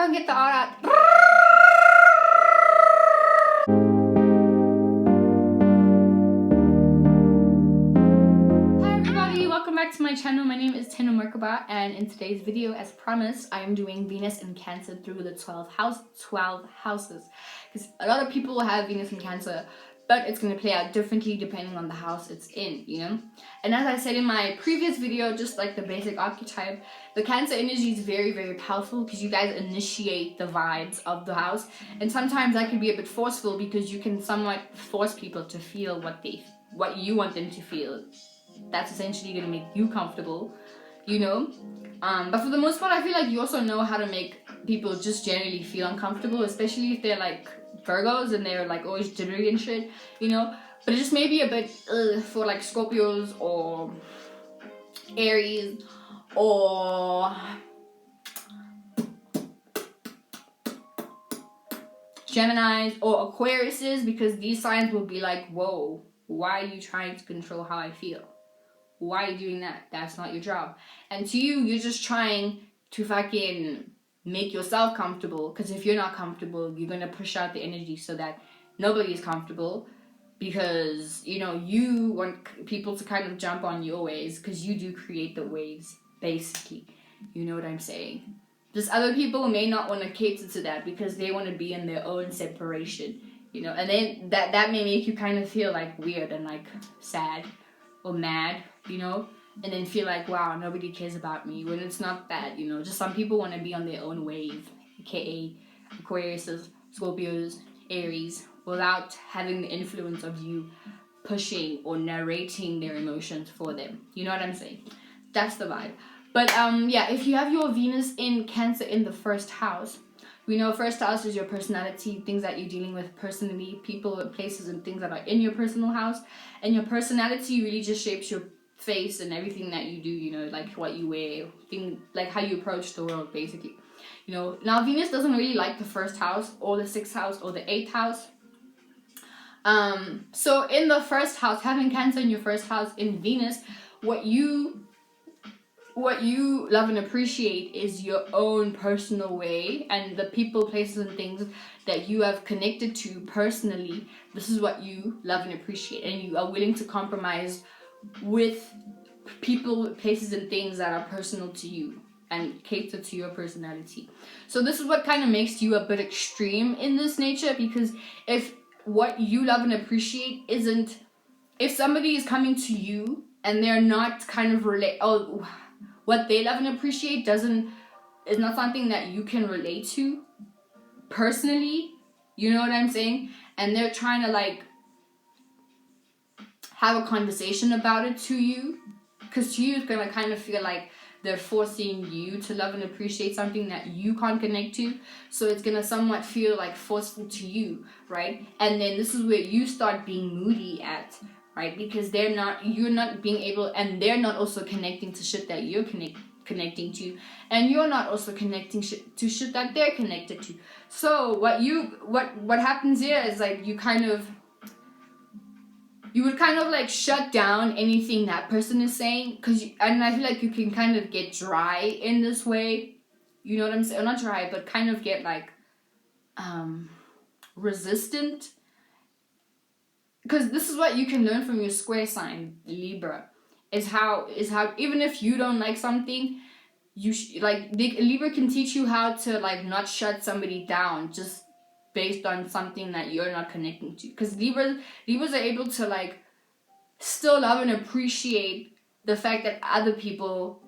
can't get the R out. Hi everybody, welcome back to my channel. My name is Tino Merkaba, and in today's video, as promised, I am doing Venus in Cancer through the 12 houses. Because a lot of people have Venus in Cancer, but it's going to play out differently depending on the house it's in, you know? And as I said in my previous video, just like the basic archetype, the Cancer energy is very, very powerful because you guys initiate the vibes of the house. And sometimes that can be a bit forceful because you can somewhat force people to feel what you want them to feel. That's essentially going to make you comfortable, you know? But for the most part, I feel like you also know how to make people just generally feel uncomfortable, especially if they're like Virgos and they're like always jittery and shit, you know? But it just may be a bit for like Scorpios or Aries or Geminis or Aquariuses, because these signs will be like, whoa, why are you trying to control how I feel? Why are you doing that? That's not your job. And to you, you're just trying to fucking make yourself comfortable, because if you're not comfortable, you're going to push out the energy so that nobody is comfortable, because, you know, you want people to kind of jump on your waves because you do create the waves, basically. You know what I'm saying? Just other people may not want to cater to that because they want to be in their own separation, you know, and then that may make you kind of feel like weird and like sad or mad, you know, and then feel like, wow, nobody cares about me, when it's not that, you know. Just some people want to be on their own wave, aka Aquariuses, Scorpios, Aries, without having the influence of you pushing or narrating their emotions for them. You know what I'm saying? That's the vibe. But yeah, if you have your Venus in Cancer in the first house, we know first house is your personality, things that you're dealing with personally, people and places and things that are in your personal house. And your personality really just shapes your face and everything that you do, you know, like what you wear, like how you approach the world, basically. You know, now Venus doesn't really like the first house or the sixth house or the eighth house. So in the first house, having Cancer in your first house in Venus, what you love and appreciate is your own personal way, and the people, places, and things that you have connected to personally. This is what you love and appreciate, and you are willing to compromise with people, places, and things that are personal to you and cater to your personality. So this is what kind of makes you a bit extreme in this nature, because if what you love and appreciate isn't, if somebody is coming to you and they're not kind of what they love and appreciate is not something that you can relate to personally, you know what I'm saying? And they're trying to like have a conversation about it to you, because to you it's gonna kind of feel like they're forcing you to love and appreciate something that you can't connect to. So it's gonna somewhat feel like forceful to you, right? And then this is where you start being moody at, right? Because you're not being able, and they're not also connecting to shit that you're connecting to, and you're not also connecting to shit that they're connected to. So what happens here is like you would kind of like shut down anything that person is saying, and I feel like you can kind of get dry in this way, you know what I'm saying? Or not dry, but kind of get like resistant. Because this is what you can learn from your square sign, Libra, is how even if you don't like something, Libra can teach you how to like not shut somebody down just based on something that you're not connecting to. Because Libras are able to like still love and appreciate the fact that other people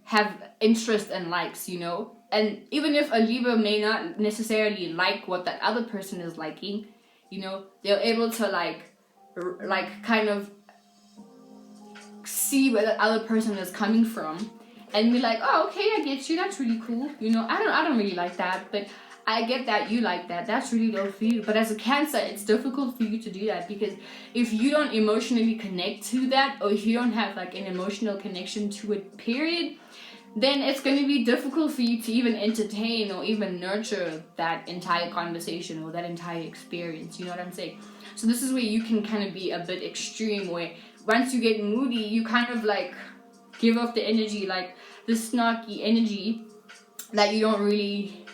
have interest and likes, you know. And even if a Libra may not necessarily like what that other person is liking, you know, they're able to like kind of see where the other person is coming from and be like, oh, okay, I get you, that's really cool, you know. I don't really like that, but I get that you like that, that's really low for you. But as a Cancer, it's difficult for you to do that, because if you don't emotionally connect to that, or if you don't have like an emotional connection to it, period, then it's going to be difficult for you to even entertain or even nurture that entire conversation or that entire experience, you know what I'm saying? So this is where you can kind of be a bit extreme, where once you get moody, you kind of like give off the energy, like the snarky energy, that you don't really,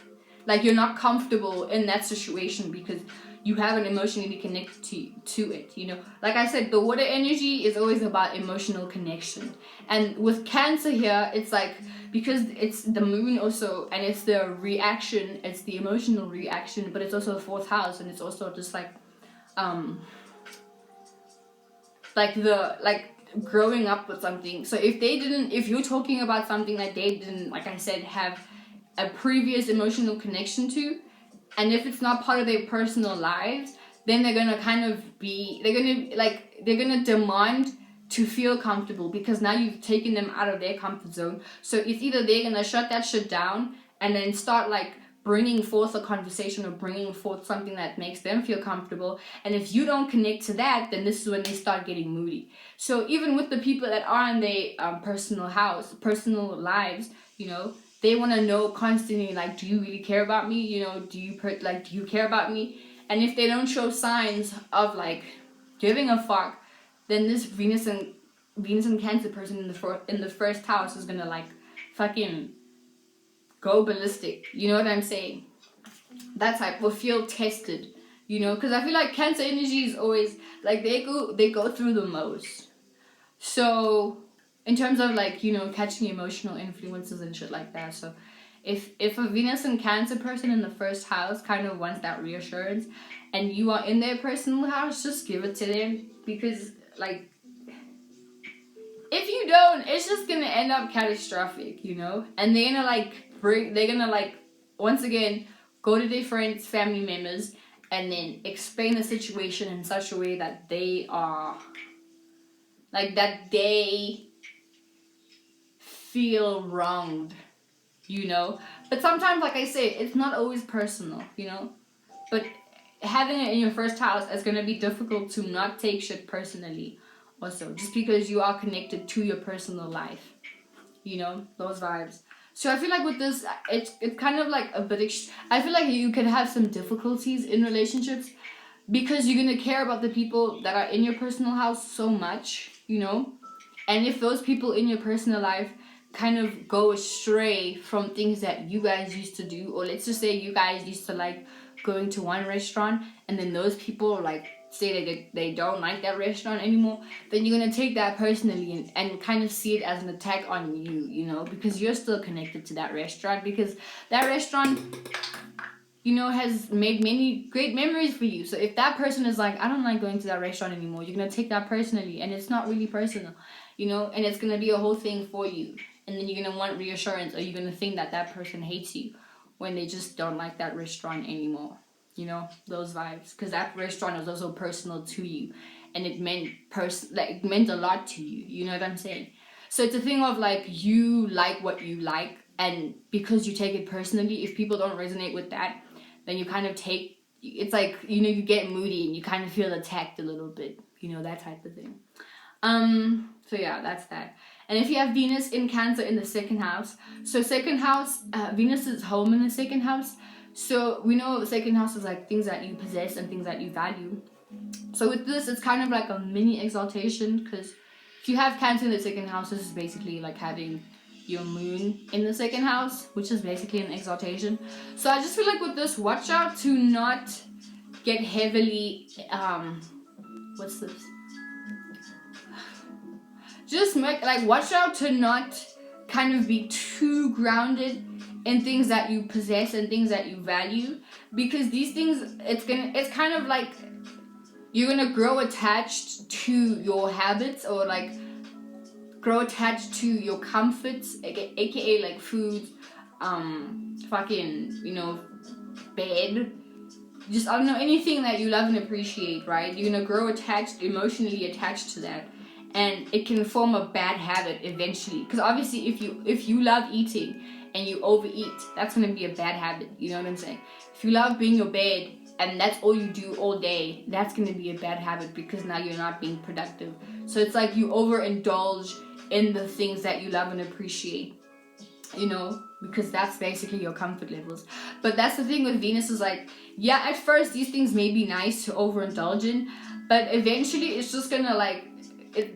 like, you're not comfortable in that situation because you haven't emotionally connected to it, you know. Like I said, the water energy is always about emotional connection. And with Cancer here, it's like, because it's the moon also, and it's the reaction, it's the emotional reaction, but it's also the 4th house, and it's also just like growing up with something. So if you're talking about something that they didn't, like I said, have a previous emotional connection to, and if it's not part of their personal lives, then they're gonna they're gonna demand to feel comfortable, because now you've taken them out of their comfort zone. So it's either they're gonna shut that shit down and then start like bringing forth a conversation or bringing forth something that makes them feel comfortable. And if you don't connect to that, then this is when they start getting moody. So even with the people that are in their personal lives, you know, they want to know constantly, like, do you really care about me? You know, do you care about me? And if they don't show signs of like giving a fuck, then this Venus and Cancer person in the 1st house is gonna like fucking go ballistic. You know what I'm saying? That type will feel tested, you know, because I feel like Cancer energy is always like they go through the most. So in terms of like, you know, catching emotional influences and shit like that. So if a Venus and Cancer person in the 1st house kind of wants that reassurance, and you are in their personal house, just give it to them, because like if you don't, it's just gonna end up catastrophic, you know. And they're gonna like once again go to their friends, family members, and then explain the situation in such a way that they feel wronged, you know. But sometimes, like I say, it's not always personal, you know. But having it in your 1st house is gonna be difficult to not take shit personally, also, just because you are connected to your personal life, you know, those vibes. So I feel like with this, it's kind of like a bit. I feel like you can have some difficulties in relationships because you're gonna care about the people that are in your personal house so much, you know. And if those people in your personal life kind of go astray from things that you guys used to do, or let's just say you guys used to like going to one restaurant, and then those people like say they don't like that restaurant anymore, then you're gonna take that personally and kind of see it as an attack on you, you know, because you're still connected to that restaurant, because that restaurant, you know, has made many great memories for you. So if that person is like, I don't like going to that restaurant anymore, you're gonna take that personally, and it's not really personal, you know, and it's gonna be a whole thing for you. And then you're gonna want reassurance, or you're gonna think that that person hates you when they just don't like that restaurant anymore, you know, those vibes, because that restaurant was also personal to you, and it meant it meant a lot to you, you know what I'm saying? So it's a thing of like, you like what you like, and because you take it personally, if people don't resonate with that, then you kind of it's like, you know, you get moody and you kind of feel attacked a little bit, you know, that type of thing. So yeah, that's that. And if you have Venus in Cancer in the 2nd house, so 2nd house, Venus is home in the 2nd house. So we know the 2nd house is like things that you possess and things that you value. So with this, it's kind of like a mini exaltation, because if you have Cancer in the 2nd house, this is basically like having your moon in the 2nd house, which is basically an exaltation. So I just feel like with this, watch out to not get heavily, what's this? Just watch out to not kind of be too grounded in things that you possess and things that you value, because these things, it's kind of like you're gonna grow attached to your habits, or like grow attached to your comforts, aka like food, fucking, you know, bed, just, I don't know, anything that you love and appreciate, right? You're gonna grow emotionally attached to that. And it can form a bad habit eventually, because obviously if you love eating and you overeat, that's going to be a bad habit, you know what I'm saying? If you love being in your bed and that's all you do all day, that's going to be a bad habit, because now you're not being productive. So it's like you overindulge in the things that you love and appreciate, you know, because that's basically your comfort levels. But that's the thing with Venus, is like, yeah, at first these things may be nice to overindulge in, but eventually it's just gonna like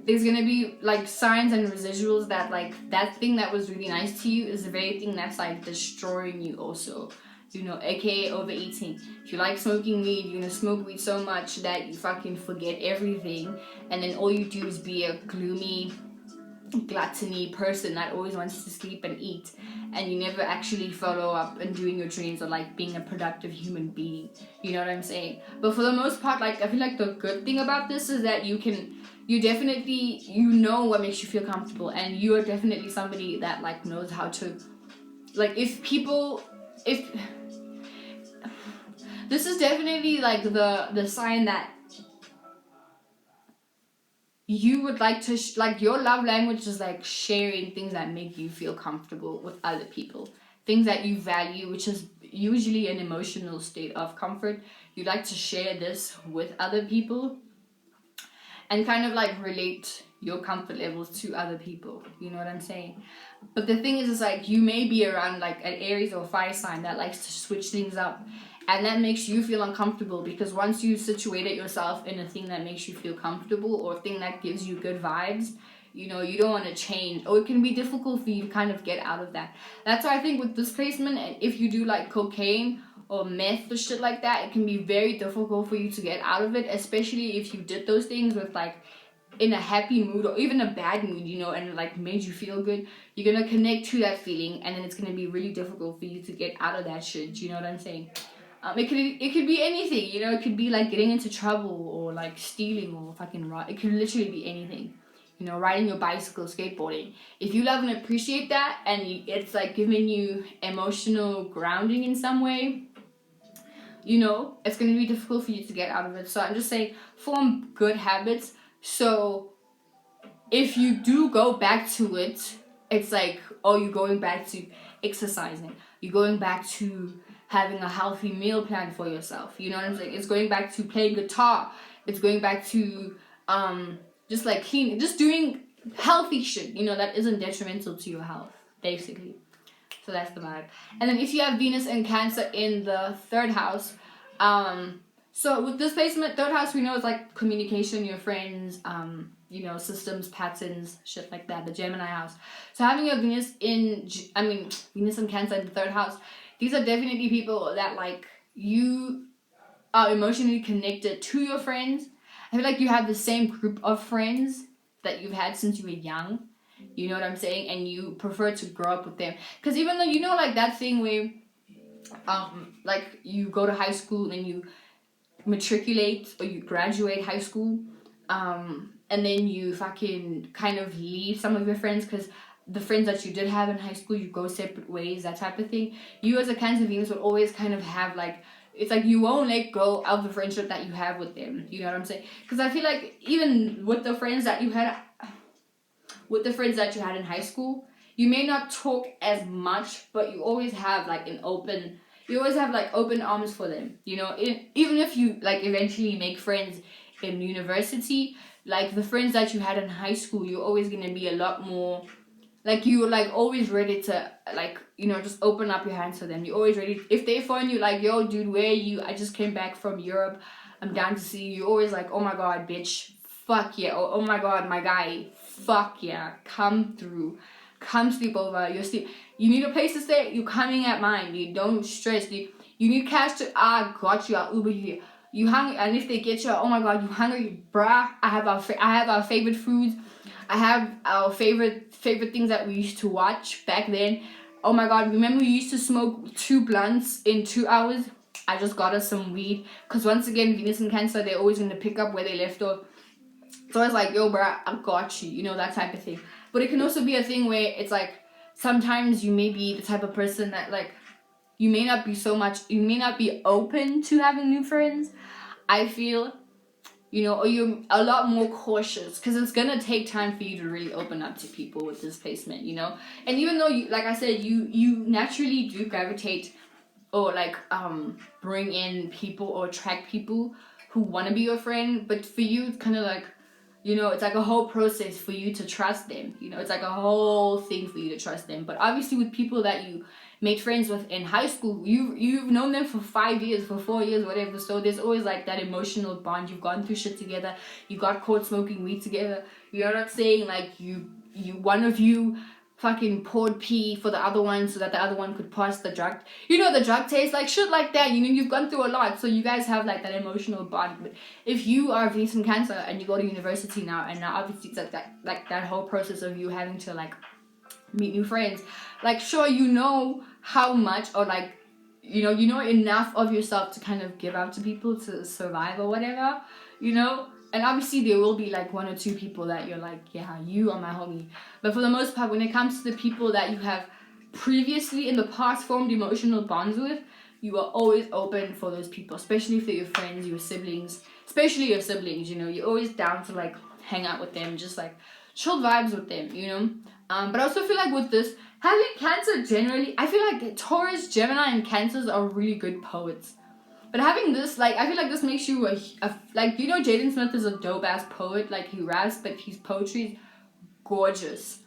there's gonna be like signs and residuals that like that thing that was really nice to you is the very thing that's like destroying you also. You know, aka overeating. If you like smoking weed, you're gonna smoke weed so much that you fucking forget everything, and then all you do is be a gloomy, gluttony person that always wants to sleep and eat, and you never actually follow up and doing your dreams or like being a productive human being. You know what I'm saying? But for the most part, like I feel like the good thing about this is that you definitely, you know what makes you feel comfortable, and you are definitely somebody that like knows how to, like, if this is definitely like the sign that you would like to like your love language is like sharing things that make you feel comfortable with other people, things that you value, which is usually an emotional state of comfort. You like to share this with other people and kind of like relate your comfort levels to other people. You know what I'm saying? But the thing is like you may be around like an Aries or fire sign that likes to switch things up, and that makes you feel uncomfortable, because once you situated yourself in a thing that makes you feel comfortable or a thing that gives you good vibes, you know, you don't want to change, or it can be difficult for you to kind of get out of that. That's why I think with this placement, if you do like cocaine or meth or shit like that, it can be very difficult for you to get out of it, especially if you did those things with like in a happy mood or even a bad mood, you know, and like made you feel good. You're gonna connect to that feeling, and then it's gonna be really difficult for you to get out of that shit. You know what I'm saying? It could be anything, you know. It could be like getting into trouble or like stealing or fucking rot. It could literally be anything, you know. Riding your bicycle, skateboarding. If you love and appreciate that, and it's like giving you emotional grounding in some way, you know, it's gonna be difficult for you to get out of it. So I'm just saying, form good habits. So if you do go back to it, it's like, oh, you're going back to exercising. You're going back to having a healthy meal plan for yourself. You know what I'm saying? It's going back to playing guitar. It's going back to just like cleaning, just doing healthy shit, you know, that isn't detrimental to your health, basically. So that's the matter. And then if you have Venus and Cancer in the third house, so with this placement, third house, we know it's like communication, your friends, you know, systems, patterns, shit like that, the Gemini house. So having your Venus and Cancer in the third house, these are definitely people that like you are emotionally connected to your friends. I feel like you have the same group of friends that you've had since you were young. You know what I'm saying? And you prefer to grow up with them. Because even though, you know, like that thing where like you go to high school and you matriculate or you graduate high school, and then you fucking kind of leave some of your friends because the friends that you did have in high school, you go separate ways, that type of thing. You as a Cancer Venus would always kind of have like, it's like you won't let go of the friendship that you have with them. You know what I'm saying? Because I feel like even with the friends that you had in high school, you may not talk as much, but you always have like open arms for them. You know, even if you like eventually make friends in university, like the friends that you had in high school, you're always gonna be a lot more like, you're like always ready to like, you know, just open up your hands to them. You're always ready. If they phone you like, yo dude, where are you? I just came back from Europe, I'm down to see you. You're always like, oh my god, bitch, fuck yeah. Oh my god, my guy, fuck yeah, come through, come sleep over. You need a place to stay, you're coming at mine. You don't stress. You need cash to, I got you, I'll Uber you. You hungry, and if they get you, oh my god, you hungry, bruh, I have our favorite foods. I have our favorite things that we used to watch back then. Oh my god, remember we used to smoke 2 blunts in 2 hours? I just got us some weed. Because once again, Venus and Cancer, they're always going to pick up where they left off. So I was like, yo, bruh, I got you. You know, that type of thing. But it can also be a thing where it's like, sometimes you may be the type of person that like, you may not be open to having new friends, I feel. You know, or you're a lot more cautious because it's gonna take time for you to really open up to people with this placement, you know. And even though you, like I said, you naturally do gravitate or like bring in people or attract people who want to be your friend, but for you it's kind of like You know, it's like a whole process for you to trust them. You know, it's like a whole thing for you to trust them. But obviously with people that you made friends with in high school, you've known them for 5 years, for 4 years, whatever. So there's always like that emotional bond. You've gone through shit together. You got caught smoking weed together. You know what I'm saying? Like you one of you fucking poured pee for the other one so that the other one could pass the drug. You know, the drug taste, like shit like that. You know, you've gone through a lot, so you guys have like that emotional bond. But if you are Venus in Cancer and you go to university now, and now obviously it's like that whole process of you having to like meet new friends, like sure, you know how much, or like you know enough of yourself to kind of give out to people to survive or whatever, you know. And obviously there will be like 1 or 2 people that you're like, yeah, you are my homie. But for the most part, when it comes to the people that you have previously in the past formed emotional bonds with, you are always open for those people, especially if they're your friends, your siblings, especially your siblings, you know. You're always down to like hang out with them, just like chill vibes with them, you know. But I also feel like with this, having Cancer generally, I feel like Taurus, Gemini, and Cancers are really good poets. But having this, like, I feel like this makes you like, you know, Jaden Smith is a dope ass poet. Like, he raps, but his poetry is gorgeous.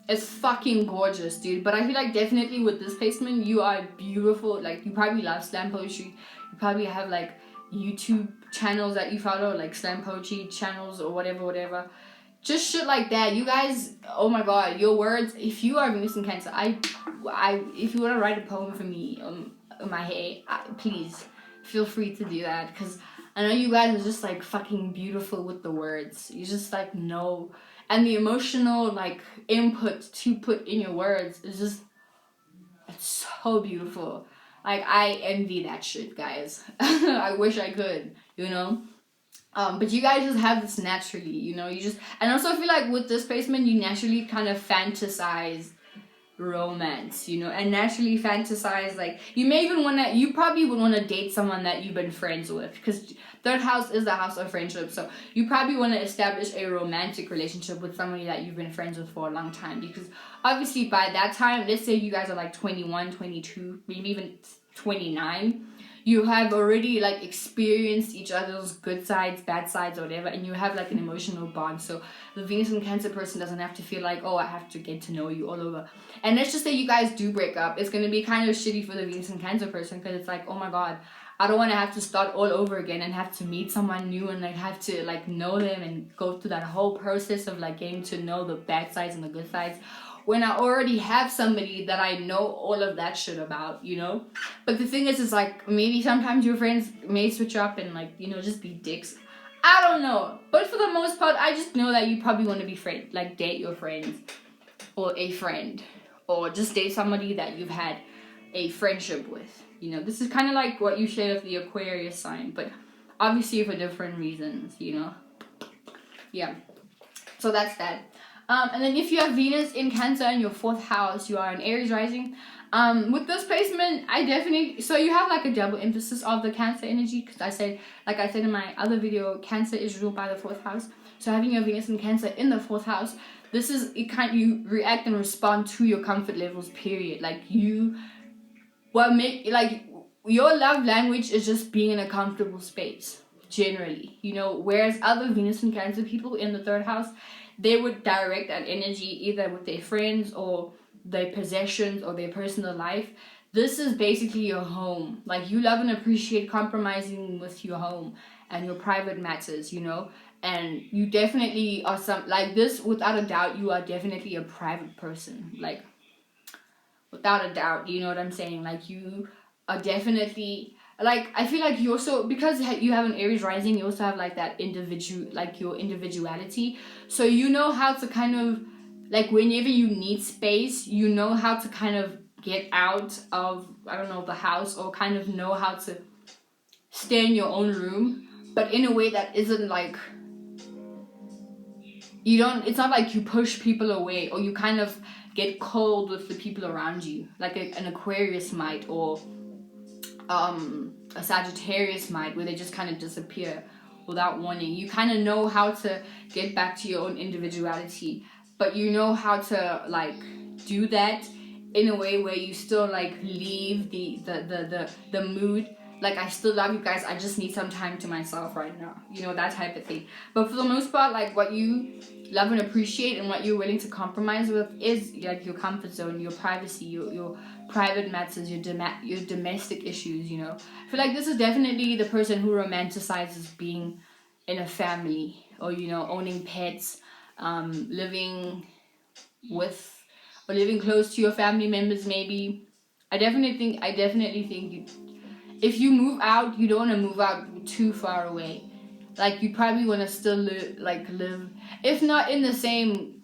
It's fucking gorgeous, dude. But I feel like definitely with this placement, you are beautiful. Like, you probably love slam poetry. You probably have like YouTube channels that you follow, like slam poetry channels or whatever. Just shit like that. You guys, oh my god, your words. If you are Venus in Cancer, if you want to write a poem for me, in my hair, please feel free to do that, because I know you guys are just like fucking beautiful with the words. You just like know, and the emotional like input to put in your words is just, it's so beautiful. Like, I envy that shit, guys. I wish I could, you know. But you guys just have this naturally, you know. You just, and also I feel like with this placement, you naturally kind of fantasize romance, you know, and naturally fantasize, like, you probably would want to date someone that you've been friends with, because 3rd house is the house of friendship. So you probably want to establish a romantic relationship with somebody that you've been friends with for a long time, because obviously by that time, let's say you guys are like 21, 22, maybe even 29, you have already like experienced each other's good sides, bad sides, or whatever, and you have like an emotional bond. So the Venus and Cancer person doesn't have to feel like, oh, I have to get to know you all over. And let's just say you guys do break up, it's gonna be kind of shitty for the Venus and Cancer person, because it's like, oh my god, I don't want to have to start all over again and have to meet someone new and like have to like know them and go through that whole process of like getting to know the bad sides and the good sides, when I already have somebody that I know all of that shit about, you know. But the thing is like, maybe sometimes your friends may switch up and like, you know, just be dicks. I don't know. But for the most part, I just know that you probably want to be friends, like date your friends, or a friend, or just date somebody that you've had a friendship with. You know, this is kind of like what you shared with the Aquarius sign, but obviously for different reasons, you know. Yeah. So that's that. And then if you have Venus in Cancer in your 4th house, you are an Aries rising. With this placement, I definitely, so you have like a double emphasis of the Cancer energy, because like I said in my other video, Cancer is ruled by the 4th house. So having your Venus in Cancer in the 4th house, this is, you react and respond to your comfort levels, period. Like your love language is just being in a comfortable space, generally, you know. Whereas other Venus and Cancer people in the 3rd house, they would direct that energy either with their friends or their possessions or their personal life. This is basically your home. Like, you love and appreciate compromising with your home and your private matters, you know. And you definitely are this, without a doubt, you are definitely a private person. Like, without a doubt, you know what I'm saying? Like, you are definitely, like, I feel like you also, because you have an Aries rising, you also have like that your individuality. So you know how to kind of, like, whenever you need space, you know how to kind of get out of, I don't know, the house, or kind of know how to stay in your own room, but in a way that isn't like, it's not like you push people away, or you kind of get cold with the people around you, like an Aquarius might, or a Sagittarius might, where they just kind of disappear without warning. You kind of know how to get back to your own individuality, but you know how to like do that in a way where you still like leave the mood like, I still love you guys, I just need some time to myself right now, you know, that type of thing. But for the most part, like, what you love and appreciate and what you're willing to compromise with is like your comfort zone, your privacy, your private matters, your domestic issues, you know. I feel like this is definitely the person who romanticizes being in a family, or, you know, owning pets, living with or living close to your family members. Maybe I definitely think if you move out, you don't want to move out too far away. Like, you probably want to still live, if not in the same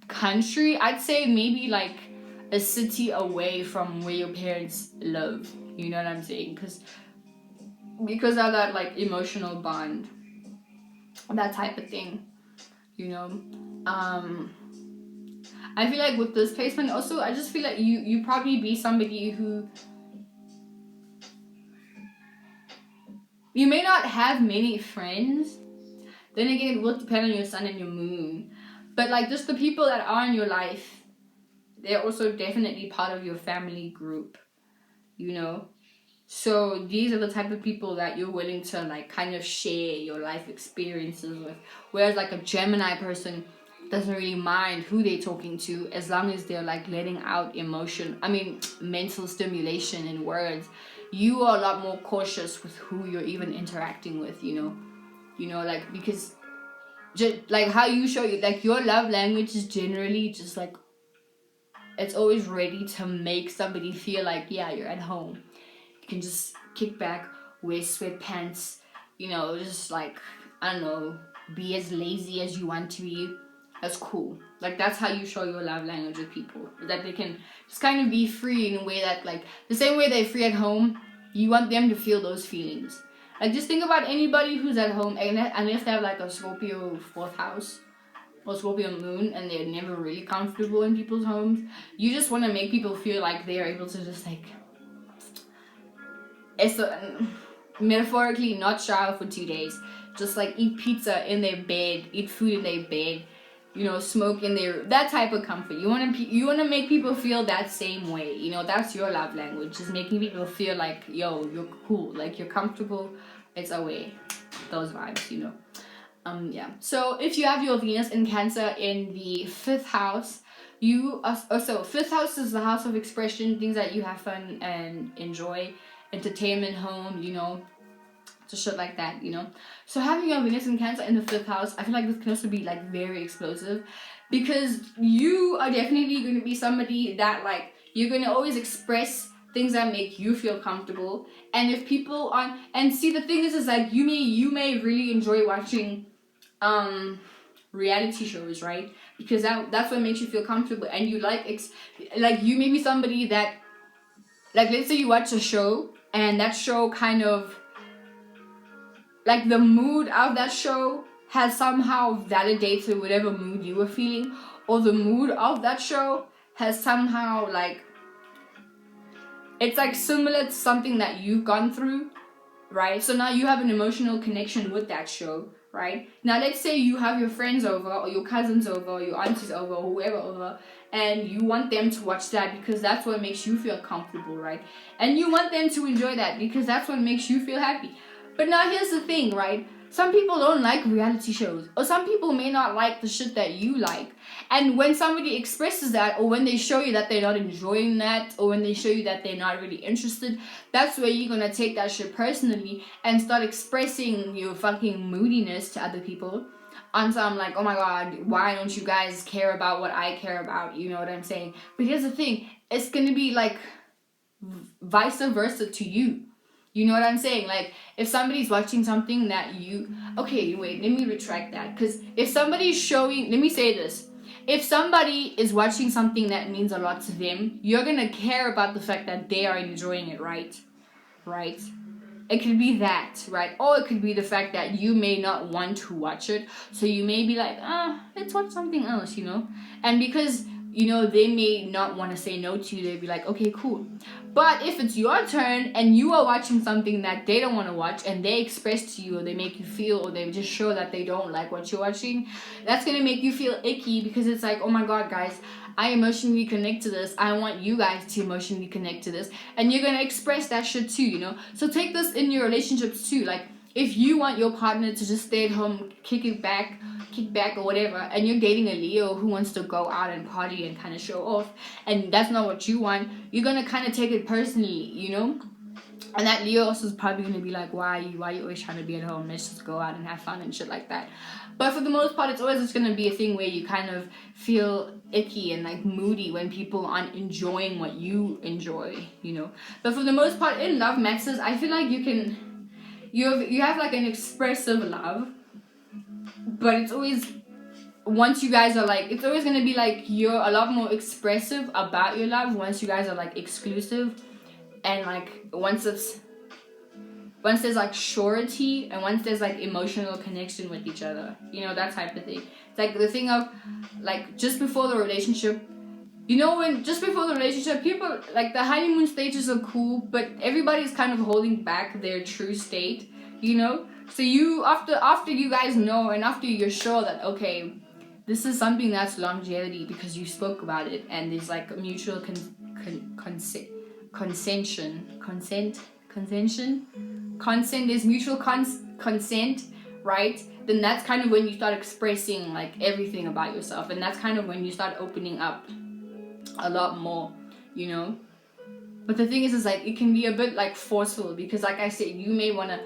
country, I'd say maybe like a city away from where your parents live, you know what I'm saying? Because of that, like, emotional bond, that type of thing, you know. I feel like with this placement also, I just feel like you probably be somebody who, you may not have many friends. Then again, it will depend on your sun and your moon. But, like, just the people that are in your life, they're also definitely part of your family group, you know. So these are the type of people that you're willing to, like, kind of share your life experiences with. Whereas, like, a Gemini person doesn't really mind who they're talking to, as long as they're, like, letting out mental stimulation in words. You are a lot more cautious with who you're even interacting with, you know, like, because just like how you show you, like, your love language is generally just like, it's always ready to make somebody feel like, yeah, you're at home. You can just kick back, wear sweatpants, you know, just, like, I don't know, be as lazy as you want to be. That's cool. Like, that's how you show your love language with people, that they can just kind of be free in a way that, like, the same way they're free at home, you want them to feel those feelings. Like, just think about anybody who's at home, unless they have, like, a Scorpio 4th house or Scorpio moon, and they're never really comfortable in people's homes. You just want to make people feel like they're able to just, like, metaphorically not shower for 2 days, just, like, eat pizza in their bed, eat food in their bed, you know, smoke in their, that type of comfort. You want to make people feel that same way, you know. That's your love language, just making people feel like, yo, you're cool, like, you're comfortable, it's away, those vibes, you know. Yeah. So if you have your Venus in Cancer in the 5th house, you are also, 5th house is the house of expression, things that you have fun and enjoy, entertainment, home, you know, just shit like that, you know. So having your Venus in Cancer in the 5th house, I feel like this can also be, like, very explosive, because you are definitely going to be somebody that, like, you're going to always express things that make you feel comfortable. And if people are, and see, the thing is like, you may really enjoy watching reality shows, right? Because that's what makes you feel comfortable, and you like you may be somebody that, like, let's say you watch a show, and that show kind of, like, the mood of that show has somehow validated whatever mood you were feeling, or the mood of that show has somehow, like, it's, like, similar to something that you've gone through, right? So now you have an emotional connection with that show, right? Now let's say you have your friends over, or your cousins over, or your aunties over, or whoever over, and you want them to watch that because that's what makes you feel comfortable, right? And you want them to enjoy that because that's what makes you feel happy. But now here's the thing, right? Some people don't like reality shows, or some people may not like the shit that you like. And when somebody expresses that, or when they show you that they're not enjoying that, or when they show you that they're not really interested, that's where you're gonna take that shit personally and start expressing your fucking moodiness to other people. On some, like, oh my god, why don't you guys care about what I care about? You know what I'm saying? But here's the thing, it's gonna be, like, vice versa to you. You know what I'm saying? Like, if somebody's watching something that you... Okay, wait, let me retract that. Because if somebody's showing... Let me say this. If somebody is watching something that means a lot to them, you're going to care about the fact that they are enjoying it, right? Right? It could be that, right? Or it could be the fact that you may not want to watch it. So you may be like, let's watch something else, you know? And because, you know, they may not want to say no to you, they'd be like, okay, cool. But if it's your turn and you are watching something that they don't want to watch, and they express to you, or they make you feel, or they just show that they don't like what you're watching, that's going to make you feel icky, because it's like, oh my god, guys, I emotionally connect to this. I want you guys to emotionally connect to this. And you're going to express that shit too, you know? So take this in your relationships too. Like, if you want your partner to just stay at home, kick back or whatever, and you're dating a Leo who wants to go out and party and kind of show off, and that's not what you want, you're going to kind of take it personally, you know? And that Leo also is probably going to be like, why are you always trying to be at home? Let's just go out and have fun and shit like that. But for the most part, it's always just going to be a thing where you kind of feel icky and like moody when people aren't enjoying what you enjoy, you know. But for the most part, in love matters, I feel like you have like an expressive love, but it's always, once you guys are like, it's always going to be like you're a lot more expressive about your love once you guys are like exclusive, and like once there's like surety, and once there's like emotional connection with each other, you know, that type of thing. It's like the thing of like just before the relationship, you know, when just before the relationship, people like the honeymoon stages are cool, but everybody's kind of holding back their true state, you know. So you after you guys know, and after you're sure that okay, this is something that's longevity because you spoke about it and there's like a mutual consent, there's mutual consent, right? Then that's kind of when you start expressing like everything about yourself, and that's kind of when you start opening up a lot more, you know. But the thing is like it can be a bit like forceful, because like I said, you may want to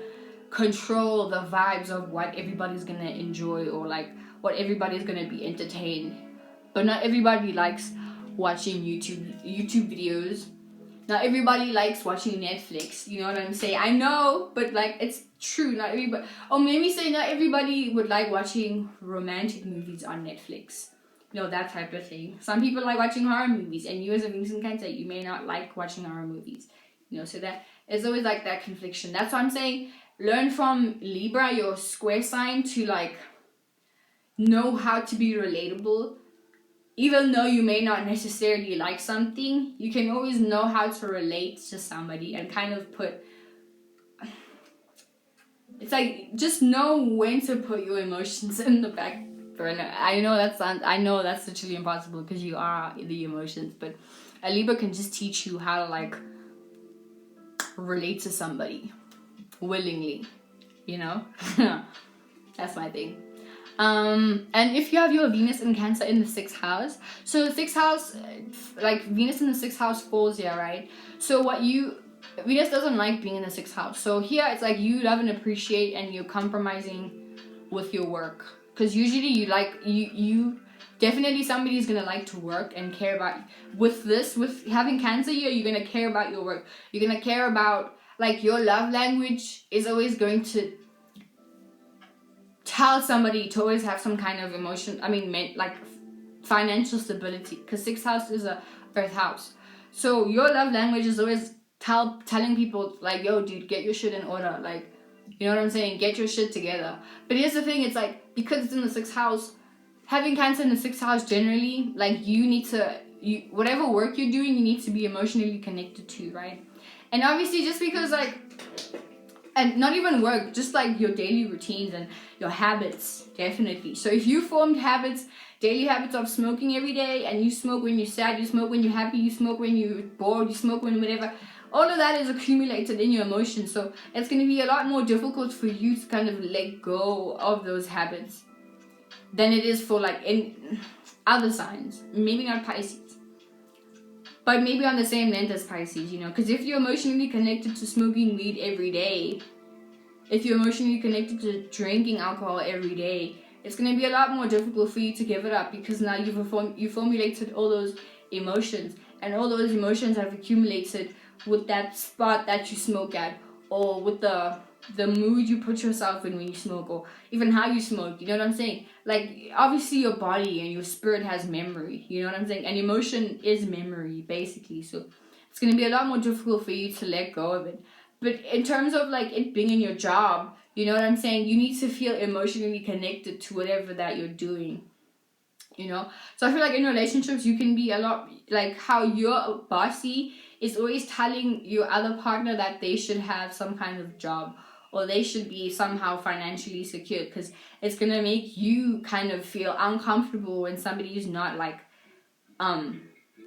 control the vibes of what everybody's gonna enjoy, or like what everybody's gonna be entertained. But not everybody likes watching YouTube videos. Not everybody likes watching Netflix, you know what I'm saying? I know, but like it's true. Not everybody, or maybe say not everybody would like watching romantic movies on Netflix. You know, that type of thing. Some people like watching horror movies, and you as a Venus in Cancer, you may not like watching horror movies. You know, so that it's always like that confliction. That's why I'm saying learn from Libra, your square sign, to like know how to be relatable. Even though you may not necessarily like something, you can always know how to relate to somebody and kind of put, it's like just know when to put your emotions in the back burner. I know that's literally impossible because you are the emotions, but a Libra can just teach you how to like relate to somebody willingly, you know. That's my thing. And if you have your Venus in Cancer in the 6th house, so the 6th house, like Venus in the 6th house falls here, right? So Venus doesn't like being in the 6th house. So here it's like you love and appreciate, and you're compromising with your work. Because usually you definitely somebody's gonna like to work and care about, with having Cancer here, you're gonna care about your work. You're gonna care about, like, your love language is always going to tell somebody to always have some kind of emotion, like financial stability, because 6th house is a earth house. So your love language is always telling people like, yo dude, get your shit in order, like, you know what I'm saying, get your shit together. But here's the thing, it's like, because it's in the 6th house, having Cancer in the 6th house, generally, like, whatever work you're doing, you need to be emotionally connected to, right? And obviously, just because like, and not even work, just like your daily routines and your habits, definitely. So if you formed daily habits of smoking every day, and you smoke when you're sad, you smoke when you're happy, you smoke when you're bored, you smoke when whatever, all of that is accumulated in your emotions. So it's going to be a lot more difficult for you to kind of let go of those habits than it is for like in other signs. Maybe not Pisces, but maybe on the same length as Pisces, you know. Because if you're emotionally connected to smoking weed every day, if you're emotionally connected to drinking alcohol every day, it's going to be a lot more difficult for you to give it up, because now you formulated all those emotions, and all those emotions have accumulated with that spot that you smoke at, or with the mood you put yourself in when you smoke, or even how you smoke, you know what I'm saying? Like, obviously your body and your spirit has memory, you know what I'm saying? And emotion is memory, basically. So it's going to be a lot more difficult for you to let go of it. But in terms of like it being in your job, you know what I'm saying, you need to feel emotionally connected to whatever that you're doing, you know? So I feel like in relationships, you can be a lot, like how your bossy is always telling your other partner that they should have some kind of job, or they should be somehow financially secure, because it's going to make you kind of feel uncomfortable when somebody is not like on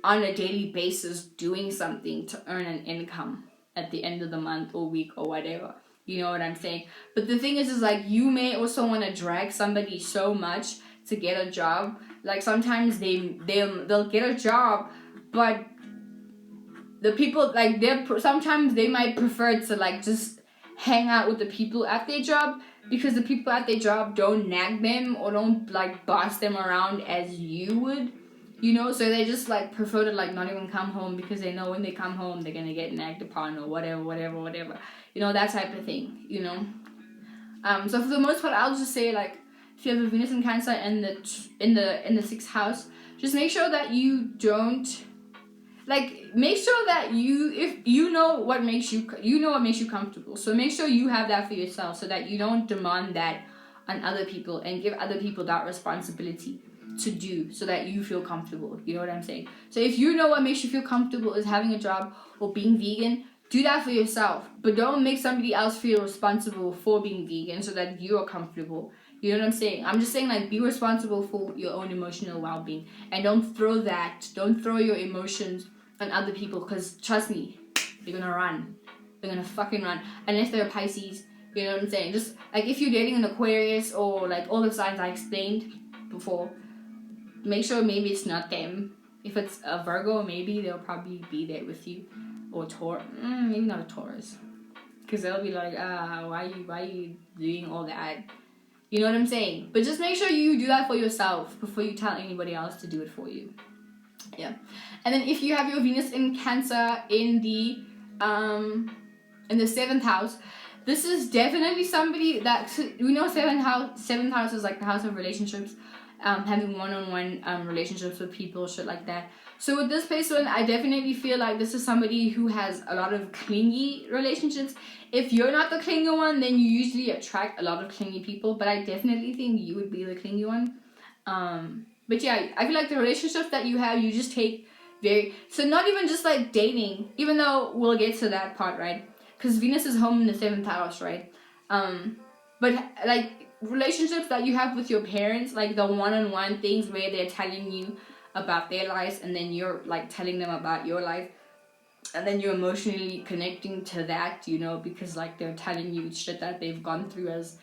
a daily basis doing something to earn an income at the end of the month or week or whatever. You know what I'm saying? But the thing is like, you may also want to drag somebody so much to get a job. Like, sometimes they'll get a job, but the people, like, sometimes they might prefer to, like, just hang out with the people at their job, because the people at their job don't nag them or don't, like, boss them around as you would, you know? So they just, like, prefer to, like, not even come home, because they know when they come home they're gonna get nagged upon or whatever, you know, that type of thing, you know? So for the most part, I'll just say, like, if you have a Venus in Cancer in the 6th house, just make sure that you don't, like, make sure that if you know what makes you comfortable. So make sure you have that for yourself, so that you don't demand that on other people and give other people that responsibility to do, so that you feel comfortable. You know what I'm saying? So if you know what makes you feel comfortable is having a job or being vegan, do that for yourself. But don't make somebody else feel responsible for being vegan so that you're comfortable. You know what I'm saying? I'm just saying, like, be responsible for your own emotional well-being, and don't throw your emotions on other people, because trust me, they're gonna run. They're gonna fucking run. Unless they're Pisces, you know what I'm saying? Just, like, if you're dating an Aquarius or, like, all the signs I explained before, make sure maybe it's not them. If it's a Virgo, maybe they'll probably be there with you. Or Taurus, maybe not a Taurus, because they'll be like, why are you doing all that? You know what I'm saying? But just make sure you do that for yourself before you tell anybody else to do it for you. Yeah. And then if you have your Venus in Cancer in the 7th house, this is definitely somebody that, we know 7th house is like the house of relationships, having one-on-one relationships with people, shit like that. So with this person, I definitely feel like this is somebody who has a lot of clingy relationships. If you're not the clingy one, then you usually attract a lot of clingy people, but I definitely think you would be the clingy one. But yeah, I feel like the relationships that you have, you just take so not even just like dating, even though we'll get to that part, right? Because Venus is home in the 7th house, right? But like relationships that you have with your parents, like the one-on-one things where they're telling you about their lives, and then you're like telling them about your life, and then you're emotionally connecting to that, you know, because like they're telling you shit that they've gone through as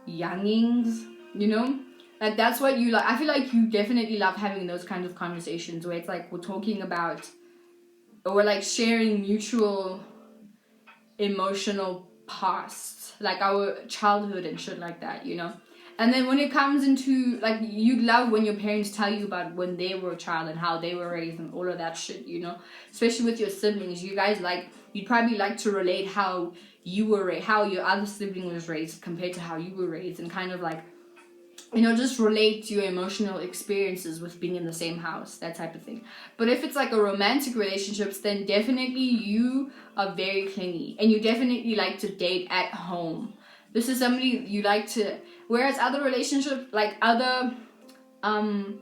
youngings, you know? Like, that's what you like. I feel like you definitely love having those kinds of conversations where it's like we're talking about, or we're like sharing mutual emotional past, like our childhood and shit like that, you know? And then when it comes into, like, you love when your parents tell you about when they were a child and how they were raised and all of that shit, you know? Especially with your siblings. You guys, like, you'd probably like to relate how you were how your other sibling was raised compared to how you were raised, and kind of like, you know, just relate to your emotional experiences with being in the same house, that type of thing. But if it's like a romantic relationships, then definitely you are very clingy, and you definitely like to date at home. This is somebody you like to, whereas other relationships, like other, and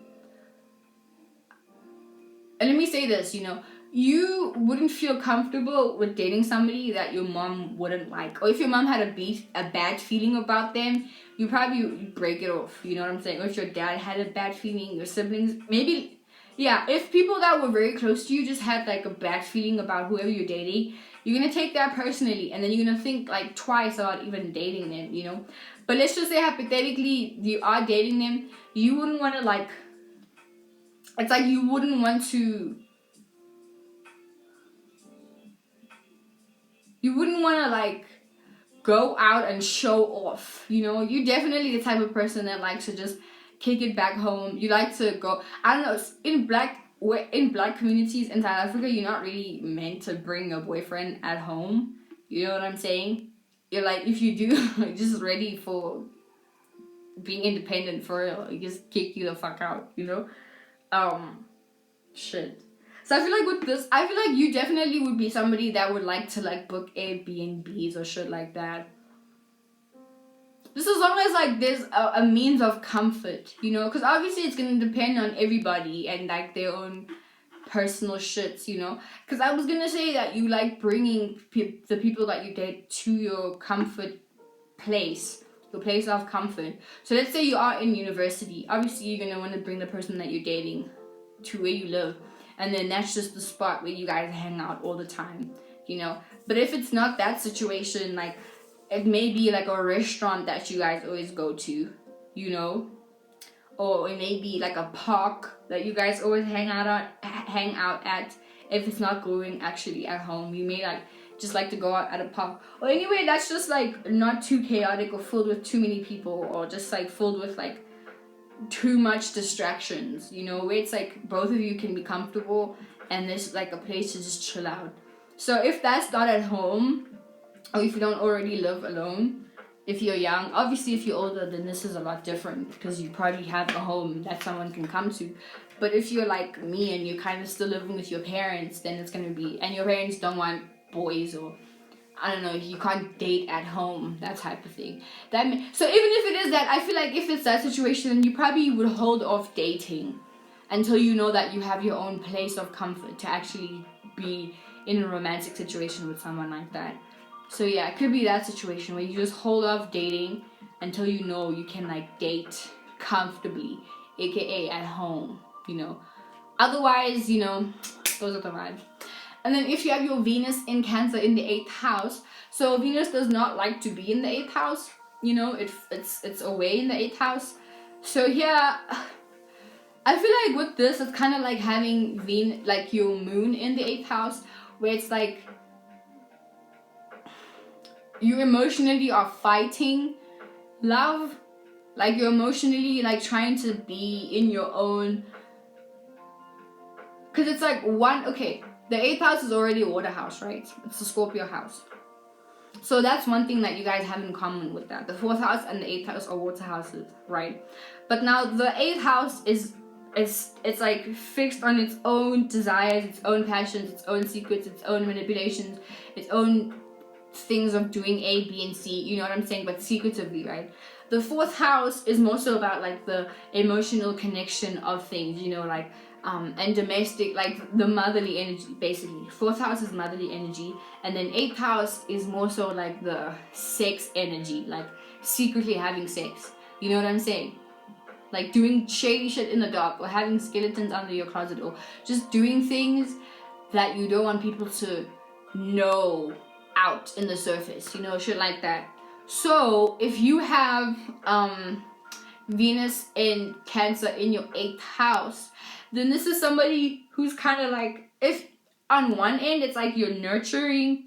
let me say this, you know, you wouldn't feel comfortable with dating somebody that your mom wouldn't like. Or if your mom had a bad feeling about them, you probably break it off, you know what I'm saying? Or if your dad had a bad feeling, your siblings, maybe, yeah, if people that were very close to you just had like a bad feeling about whoever you're dating, you're gonna take that personally, and then you're gonna think like twice about even dating them, you know? But let's just say hypothetically you are dating them, you wouldn't want to like, it's like you wouldn't want to like go out and show off, you know? You're definitely the type of person that likes to just kick it back home. You like to go, I don't know, in black communities in South Africa, you're not really meant to bring a boyfriend at home, you know what I'm saying? You're like, if you do, like, just ready for being independent for real, like, just kick you the fuck out, you know? Shit. So I feel like with this, I feel like you definitely would be somebody that would like to like book Airbnbs or shit like that. Just as long as like there's a means of comfort, you know? Because obviously it's going to depend on everybody and like their own personal shits, you know? Because I was going to say that you like bringing the people that you date to your comfort place. Your place of comfort. So let's say you are in university. Obviously you're going to want to bring the person that you're dating to where you live, and then that's just the spot where you guys hang out all the time, you know. But if it's not that situation, like it may be like a restaurant that you guys always go to, you know, or it may be like a park that you guys always hang out at. If it's not going actually at home, you may like just like to go out at a park, or anyway that's just like not too chaotic or filled with too many people, or just like filled with like too much distractions, you know, where it's like both of you can be comfortable and there's like a place to just chill out. So if that's not at home, or if you don't already live alone, if you're young, obviously if you're older then this is a lot different because you probably have a home that someone can come to. But if you're like me and you're kind of still living with your parents, then it's gonna be, and your parents don't want boys, or I don't know, you can't date at home, that type of thing. So even if it is that, I feel like if it's that situation, then you probably would hold off dating until you know that you have your own place of comfort to actually be in a romantic situation with someone like that. So yeah, it could be that situation where you just hold off dating until you know you can like date comfortably, aka at home, you know. Otherwise, you know, those are the vibes. And then if you have your Venus in Cancer in the 8th house, so Venus does not like to be in the 8th house, you know, it's away in the 8th house. So here, I feel like with this, it's kind of like having like your moon in the 8th house, where it's like you emotionally are fighting love, like you're emotionally like trying to be in your own, because it's like the 8th house is already a water house, right? It's the Scorpio house. So that's one thing that you guys have in common with that. The 4th house and the 8th house are water houses, right? But now the 8th house it's like fixed on its own desires, its own passions, its own secrets, its own manipulations, its own things of doing A, B, and C, you know what I'm saying? But secretively, right? The 4th house is more so about like the emotional connection of things, you know, like and domestic, like the motherly energy, basically. 4th house is motherly energy, and then 8th house is more so like the sex energy, like secretly having sex, you know what I'm saying? Like doing shady shit in the dark, or having skeletons under your closet, or just doing things that you don't want people to know out in the surface, you know, shit like that. So if you have Venus in Cancer in your 8th house, then this is somebody who's kind of like, if on one end it's like you're nurturing,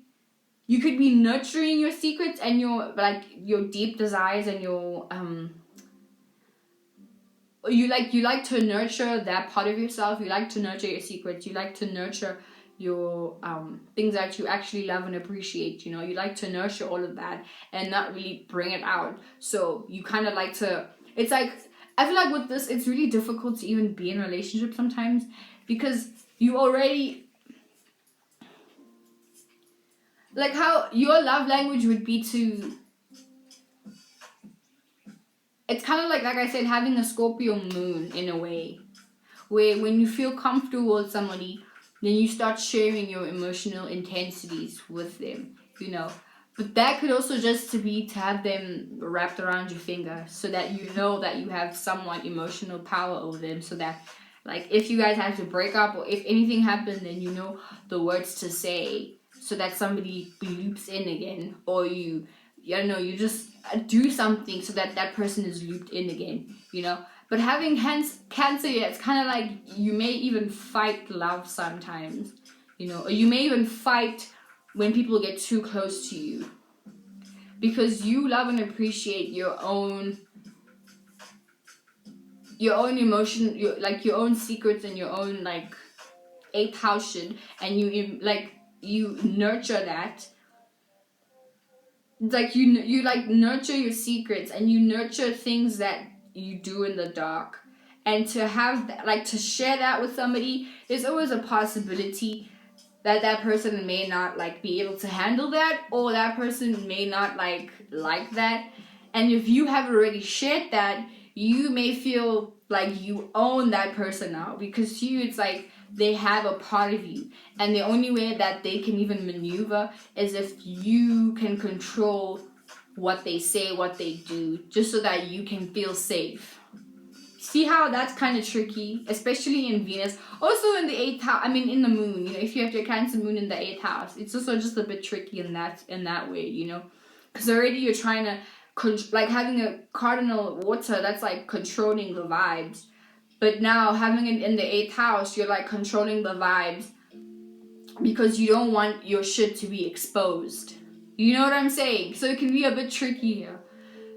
you could be nurturing your secrets and your like your deep desires and your you like to nurture that part of yourself. You like to nurture your secrets. You like to nurture your things that you actually love and appreciate, you know. You like to nurture all of that and not really bring it out. So you kind of like to, it's like, I feel like with this it's really difficult to even be in a relationship sometimes, because you already, like how your love language would be to, it's kind of like I said, having a Scorpio moon in a way, where when you feel comfortable with somebody, then you start sharing your emotional intensities with them, you know. But that could also just to have them wrapped around your finger, so that you know that you have somewhat emotional power over them, so that like if you guys have to break up or if anything happens, then you know the words to say, so that somebody loops in again, or you don't know, you just do something so that that person is looped in again, you know. But having Cancer, yeah, it's kind of like you may even fight love sometimes, you know, or you may even fight when people get too close to you, because you love and appreciate your own emotion, your own secrets and your own like 8th house shit, and you nurture that. Like you like nurture your secrets, and you nurture things that you do in the dark, and to have that, like to share that with somebody, there's always a possibility that that person may not like be able to handle that, or that person may not like that. And if you have already shared that, you may feel like you own that person now, because to you it's like they have a part of you, and the only way that they can even maneuver is if you can control what they say, what they do, just so that you can feel safe. See how that's kind of tricky, especially in Venus. Also in the 8th house, I mean in the moon, you know, if you have your Cancer moon in the 8th house, it's also just a bit tricky in that way, you know. Because already you're trying to, like having a cardinal water, that's like controlling the vibes. But now having it in the 8th house, you're like controlling the vibes because you don't want your shit to be exposed. You know what I'm saying? So it can be a bit tricky here.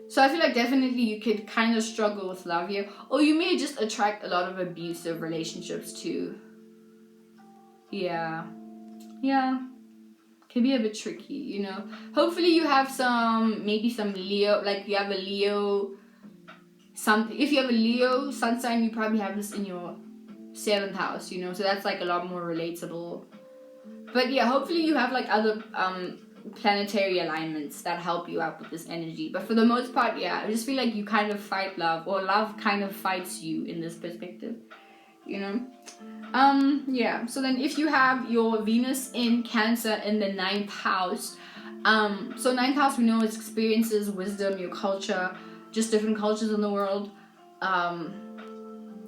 So I feel like definitely you could kind of struggle with love here. Or you may just attract a lot of abusive relationships too. Yeah. Can be a bit tricky, you know. Hopefully you have maybe some Leo, like you have a Leo, something. If you have a Leo sun sign, you probably have this in your 7th house, you know. So that's like a lot more relatable. But yeah, hopefully you have like other planetary alignments that help you out with this energy. But for the most part, yeah, I just feel like you kind of fight love, or love kind of fights you in this perspective, you know. Yeah, so then if you have your Venus in Cancer in the 9th house, so 9th house we know is experiences, wisdom, your culture, just different cultures in the world,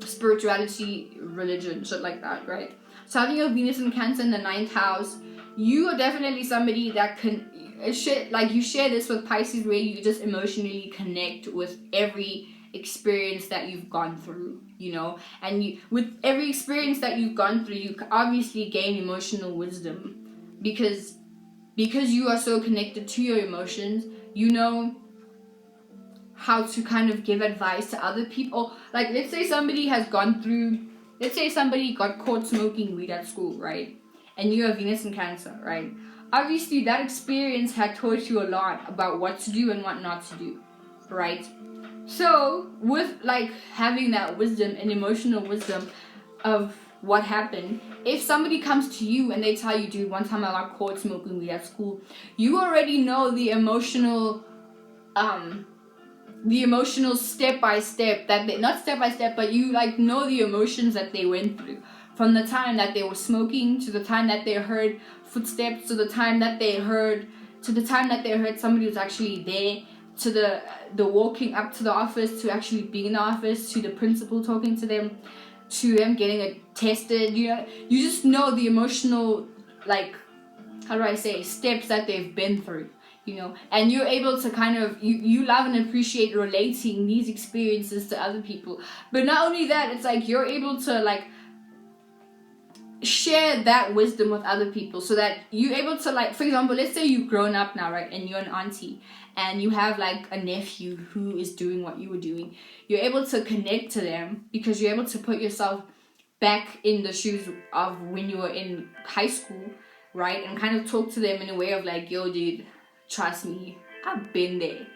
spirituality, religion, shit like that, right? So having your Venus in Cancer in the 9th house, you are definitely somebody that can, like you share this with Pisces, where you just emotionally connect with every experience that you've gone through, you know. And you, with every experience that you've gone through, you obviously gain emotional wisdom because you are so connected to your emotions. You know how to kind of give advice to other people. Like, let's say somebody has gone through, let's say somebody got caught smoking weed at school, right? And you have Venus in Cancer, right? Obviously that experience had taught you a lot about what to do and what not to do, right? So with like having that wisdom and emotional wisdom of what happened, if somebody comes to you and they tell you, dude, one time I got caught smoking weed at school, you already know the emotional step by step that they, not step by step, but you like know the emotions that they went through, from the time that they were smoking to the time that they heard footsteps, to the time that they heard somebody was actually there, to the walking up to the office, to actually being in the office, to the principal talking to them, to them getting it tested. You know, you just know the emotional, like, how do I say, steps that they've been through, you know. And you're able to kind of, you love and appreciate relating these experiences to other people. But not only that, it's like you're able to like share that wisdom with other people, so that you're able to, like, for example, let's say you've grown up now, right, and you're an auntie and you have like a nephew who is doing what you were doing. You're able to connect to them because you're able to put yourself back in the shoes of when you were in high school, right, and kind of talk to them in a way of like, yo dude, trust me, I've been there,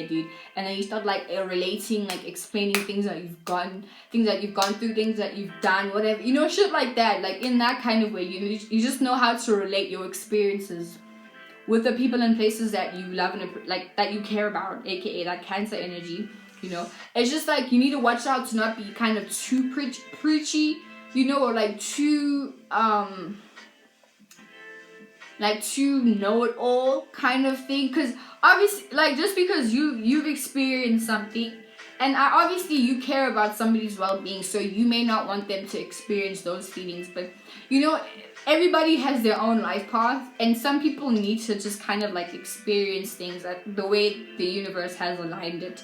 dude. And then you start like relating, like explaining things that you've gone through, things that you've done, whatever, you know, shit like that. Like in that kind of way, you just know how to relate your experiences with the people and places that you love and like that you care about, aka that Cancer energy, you know. It's just like you need to watch out to not be kind of too preachy, you know, or like too know it all kind of thing. Because obviously, like, just because you've experienced something, and obviously you care about somebody's well-being, so you may not want them to experience those feelings, but you know, everybody has their own life path, and some people need to just kind of like experience things like the way the universe has aligned it,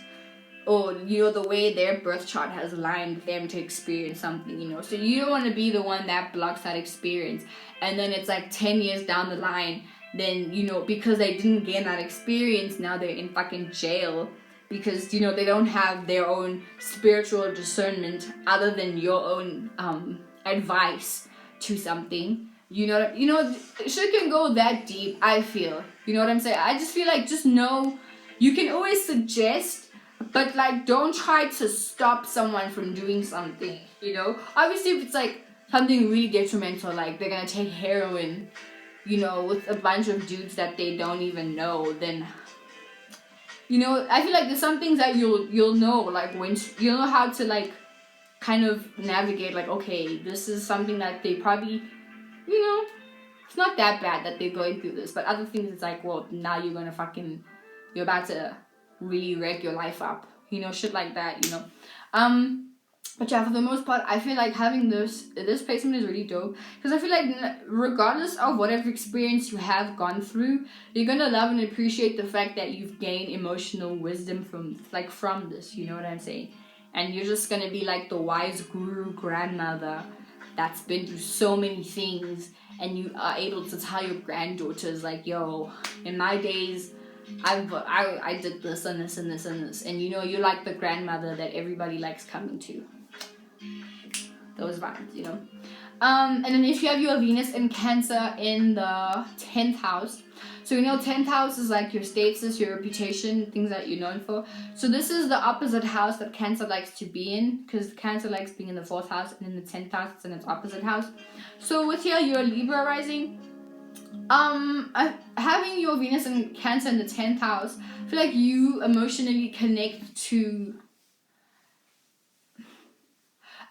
or you know, the way their birth chart has aligned them to experience something, you know. So you don't want to be the one that blocks that experience, and then it's like 10 years down the line, then, you know, because they didn't gain that experience, now they're in fucking jail because, you know, they don't have their own spiritual discernment other than your own advice to something. You know, shit can go that deep, I feel. You know what I'm saying? I just feel like, just know, you can always suggest, but like, don't try to stop someone from doing something, you know. Obviously, if it's like something really detrimental, like they're gonna take heroin, you know, with a bunch of dudes that they don't even know, then, you know, I feel like there's some things that you'll know, like when you'll know how to like kind of navigate, like, okay, this is something that they probably, you know, it's not that bad that they're going through this. But other things, it's like, well, now you're about to really wreck your life up, shit like that, But yeah, for the most part, I feel like having this placement is really dope, because I feel like regardless of whatever experience you have gone through, you're gonna love and appreciate the fact that you've gained emotional wisdom from this. You know what I'm saying? And you're just gonna be like the wise guru grandmother that's been through so many things, and you are able to tell your granddaughters like, yo, in my days, I did this and this and this and this, and you're like the grandmother that everybody likes coming to. Those vibes, and then if you have your Venus in Cancer in the 10th house, so 10th house is like your status, your reputation, things that you're known for. So this is the opposite house that Cancer likes to be in, because Cancer likes being in the 4th house, and in the 10th house it's in its opposite house. So with here, you're a Libra rising. Having your Venus in Cancer in the 10th house, I feel like you emotionally connect to,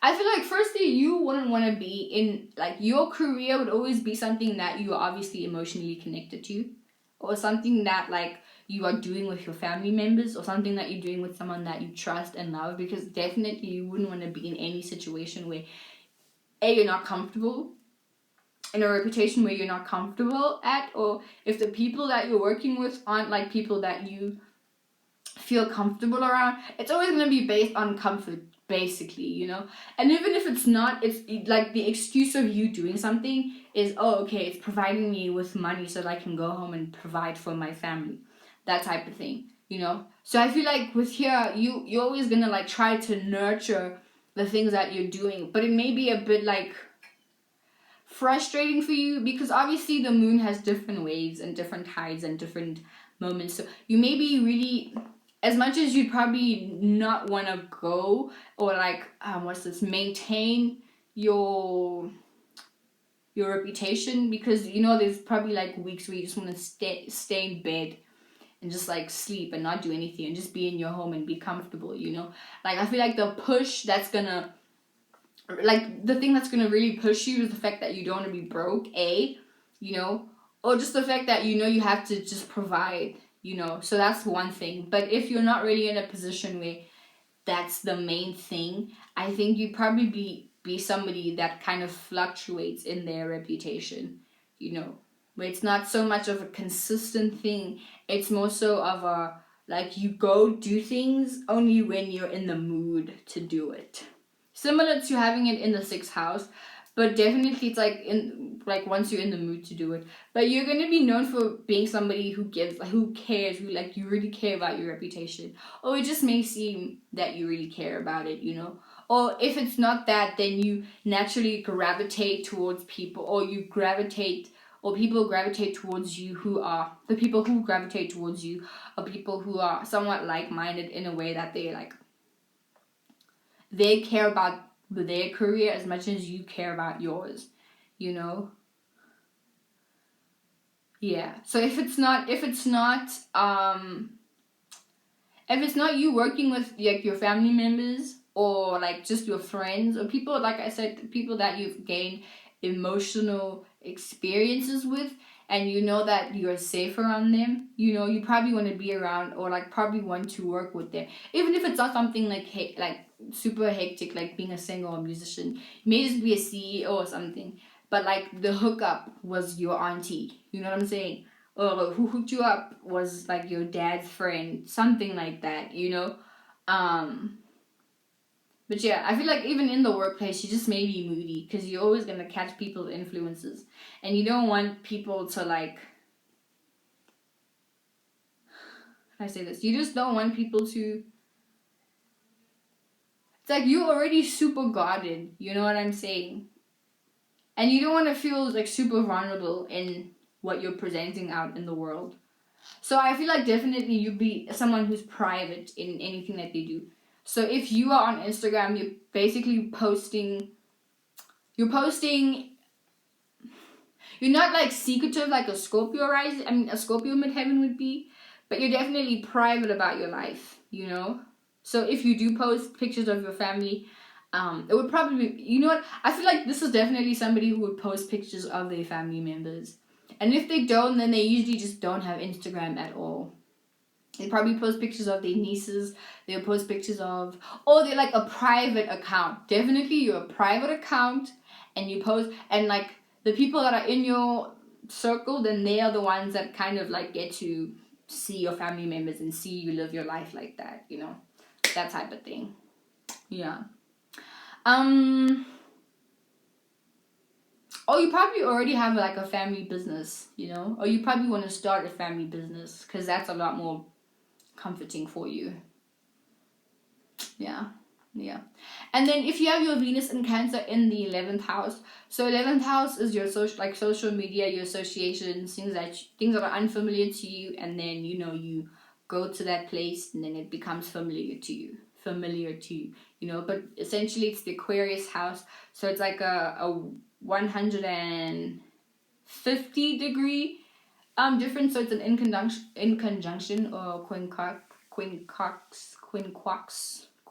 I feel like firstly, you wouldn't want to be in, like, your career would always be something that you are obviously emotionally connected to, or something that, like, you are doing with your family members, or something that you're doing with someone that you trust and love, because definitely you wouldn't want to be in any situation where, A, you're not comfortable, in a reputation where you're not comfortable at, or if the people that you're working with aren't, like, people that you feel comfortable around. It's always going to be based on comfort, basically, and even if it's not, it's like the excuse of you doing something is, oh, okay, it's providing me with money so that I can go home and provide for my family, that type of thing, so I feel like with here, you're always gonna like try to nurture the things that you're doing, but it may be a bit like frustrating for you, because obviously the moon has different waves and different tides and different moments, so you may be really, as much as you'd probably not want to go or like maintain your reputation, because there's probably like weeks where you just want to stay in bed and just like sleep and not do anything and just be in your home and be comfortable, like I feel like the push that's gonna, like, the thing that's gonna really push you is the fact that you don't want to be broke, or just the fact that you have to just provide, so that's one thing. But if you're not really in a position where that's the main thing, I think you'd probably be somebody that kind of fluctuates in their reputation, where it's not so much of a consistent thing, it's more so of a, like, you go do things only when you're in the mood to do it. Similar to having it in the 6th house, but definitely it's like once you're in the mood to do it. But you're gonna be known for being somebody who gives, who cares, who like you really care about your reputation. Or it just may seem that you really care about it, Or if it's not that, then you naturally gravitate towards people, or people gravitate towards you the people who gravitate towards you are people who are somewhat like-minded in a way that they care about their career as much as you care about yours, Yeah. So if it's not you working with like your family members, or like just your friends, or people, like I said, people that you've gained emotional experiences with, and that you're safe around them, you probably want to be around, or like probably want to work with them, even if it's not something like super hectic, like being a singer or a musician. You may just be a CEO or something, but like the hookup was your auntie, you know what I'm saying, or who hooked you up was like your dad's friend, something like that, But yeah, I feel like even in the workplace, you just may be moody, because you're always going to catch people's influences. And you don't want people to like... How do I say this? You just don't want people to... It's like you're already super guarded, you know what I'm saying? And you don't want to feel like super vulnerable in what you're presenting out in the world. So I feel like definitely you'd be someone who's private in anything that they do. So if you are on Instagram, you're basically posting... You're not like secretive like a Scorpio rising, a Scorpio midheaven would be, but you're definitely private about your life, So if you do post pictures of your family, it would probably be, I feel like this is definitely somebody who would post pictures of their family members. And if they don't, then they usually just don't have Instagram at all. They probably post pictures of their nieces. They'll post pictures of, or they're like a private account. Definitely you're a private account, and you post, and like the people that are in your circle, then they are the ones that kind of like get to see your family members and see you live your life like that, you know, that type of thing. Yeah. Or you probably already have like a family business, you know, or you probably want to start a family business because that's a lot more comforting for you. Yeah. And then if you have your Venus in Cancer in the 11th house, so 11th house is your social media, your associations, things that are unfamiliar to you, and then you know you go to that place and then it becomes familiar to you, you know. But essentially it's the Aquarius house, so it's like a 150 degree difference. So it's an in conjunction or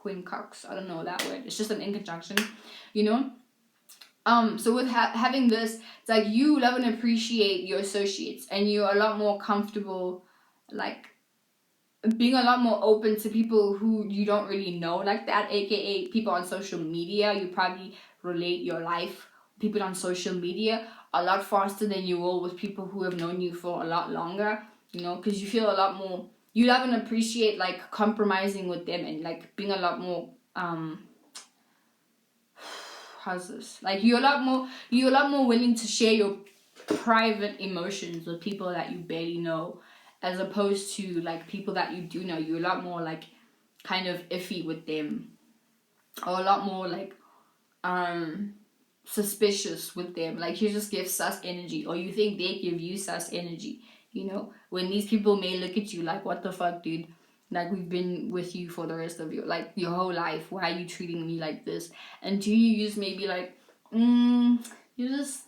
quincunx, I don't know that word. It's just an in conjunction, you know. So with having this, it's like you love and appreciate your associates, and you're a lot more comfortable, like being a lot more open to people who you don't really know like that, aka people on social media. You probably relate your life people on social media a lot faster than you will with people who have known you for a lot longer, you know, because you feel a lot more, you love and appreciate like compromising with them and like being a lot more how's this, like you're a lot more willing to share your private emotions with people that you barely know, as opposed to like people that you do know. You're a lot more like kind of iffy with them, or a lot more like suspicious with them. Like you just give sus energy, or you think they give you sus energy, you know, when these people may look at you like, what the fuck, dude, like we've been with you for the rest of your whole life, why are you treating me like this? And do you use maybe like you're just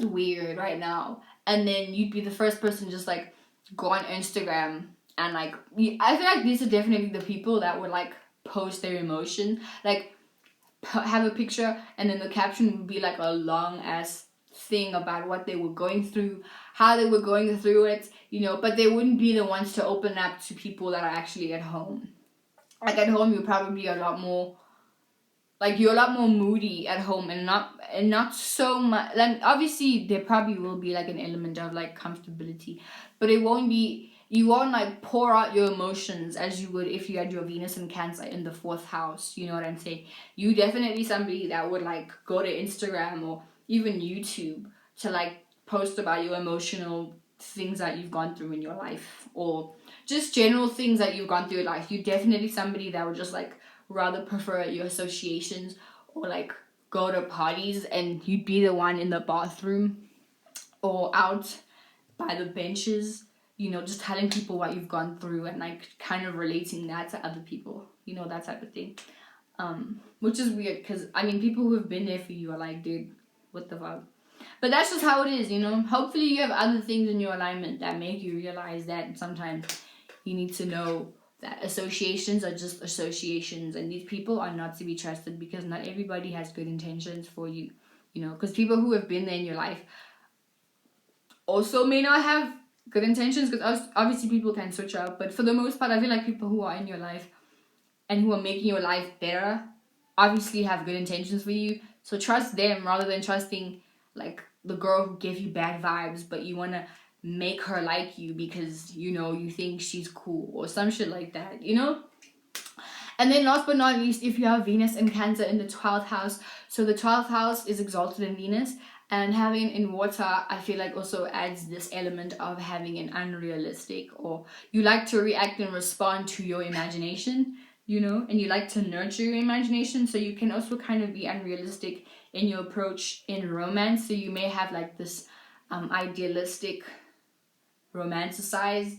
weird right now, and then you'd be the first person just like go on Instagram and like I feel like these are definitely the people that would like post their emotion, like have a picture and then the caption would be like a long ass thing about what they were going through, how they were going through it, you know, but they wouldn't be the ones to open up to people that are actually at home. Like at home you're probably a lot more like, you're a lot more moody at home, and not so much, like obviously there probably will be like an element of like comfortability, but you won't like pour out your emotions as you would if you had your Venus in Cancer in the 4th house, you know what I'm saying? You definitely somebody that would like go to Instagram or even YouTube to like post about your emotional things that you've gone through in your life, or just general things that you've gone through in life. You're definitely somebody that would just like rather prefer your associations, or like go to parties and you'd be the one in the bathroom or out by the benches, you know, just telling people what you've gone through and like kind of relating that to other people, you know, that type of thing. Which is weird because I mean people who have been there for you are like, dude, what the fuck? But that's just how it is, you know. Hopefully you have other things in your alignment that make you realize that sometimes you need to know that associations are just associations, and these people are not to be trusted, because not everybody has good intentions for you, you know, because people who have been there in your life also may not have good intentions, because obviously people can switch up, but for the most part I feel like people who are in your life and who are making your life better obviously have good intentions for you. So trust them rather than trusting like the girl who gave you bad vibes, but you want to make her like you because, you know, you think she's cool or some shit like that, you know. And then last but not least, if you have Venus in Cancer in the 12th house, so the 12th house is exalted in Venus, and having in water I feel like also adds this element of having an unrealistic, or you like to react and respond to your imagination, you know, and you like to nurture your imagination, so you can also kind of be unrealistic in your approach in romance. So you may have like this idealistic, romanticized,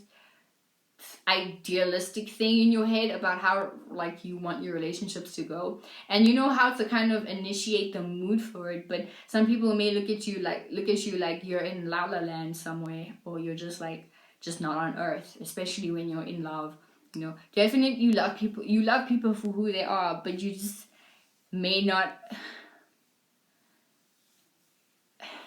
idealistic thing in your head about how like you want your relationships to go, and you know how to kind of initiate the mood for it, but some people may look at you like you're in La La Land somewhere, or you're just not on earth, especially when you're in love, you know. Definitely you love people for who they are, but you just may not,